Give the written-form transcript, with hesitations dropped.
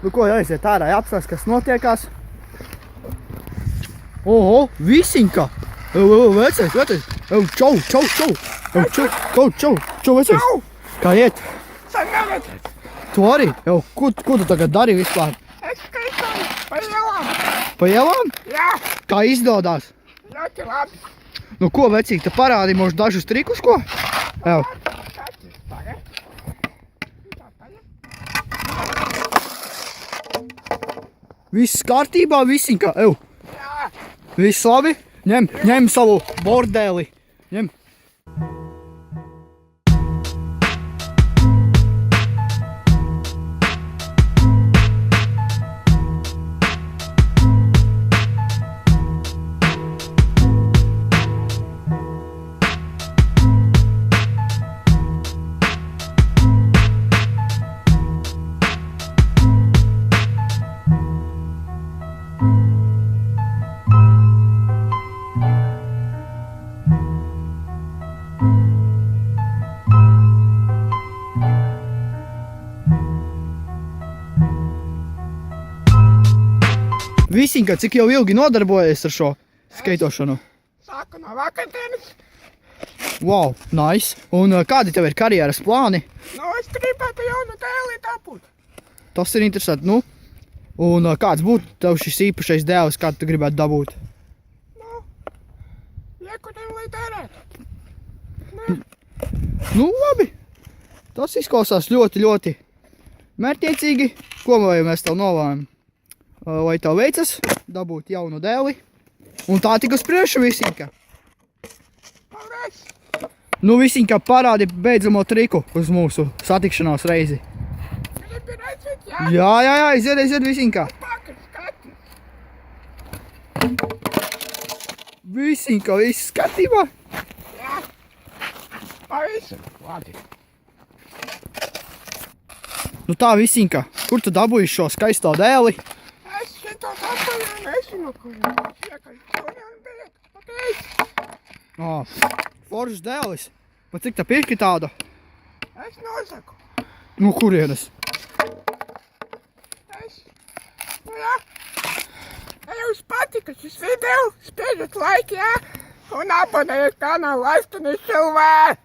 Nu ko, aiziet ārā, apstāst, kas notiekās. Oho, Visiņka! Vecais! Čau! Čau, vecais! Kā iet? Tu arī? Ko tu tagad dari vispār? Es skaitāju pa ielām. Pa ielām? Jā, Kā izdodās? ļoti labi. Nu ko, vecīgi, te parādi mums dažus trikus, ko? Ev. Skaties, tagad. Viss kārtībā, Visiņka, ev. Jā, Viss labi? Ņem savu bordeli. Ņem. Visiņka, cik jau ilgi nodarbojies ar šo skaitošanu? sāku no vakardienas. Wow, nice. Un kādi tev ir karjeras plāni? Nu, es gribētu jaunu dēli dabūt. Tas ir interesanti, nu. Un kāds būtu tev šis īpašais dēls, kādu tu gribētu dabūt? Nu, iekudiem, lai derētu. Nu, labi. Tas izklausās ļoti mērķiecīgi. Ko vai mēs tev novēlam? Lai tev veicas dabūt jaunu dēli. Un tā tik uz priekšu, Visiņka. Paldies! Nu, Visiņka, parādi beidzamo triku uz mūsu satikšanās reizi. Gribi redzēt, jā? Jā, aiziet, Visiņka. Pakaļ, skaties. Visiņka, viss skatībā. Jā. Pavisam labi. Nu tā, Visiņka, kur tu dabūji šo skaisto dēli? Es šito dabūju un nezinu, kur viņš iekaļ. Šodien bija pateicis. Foršs dēlis. Bet cik tā pirki tādu? Es nosaku. Nu, kurienes? Nu jā. Ja jums patika šis video, spiežat laiku, jā? Un abonējiet kanālu Astoņi cilvēki.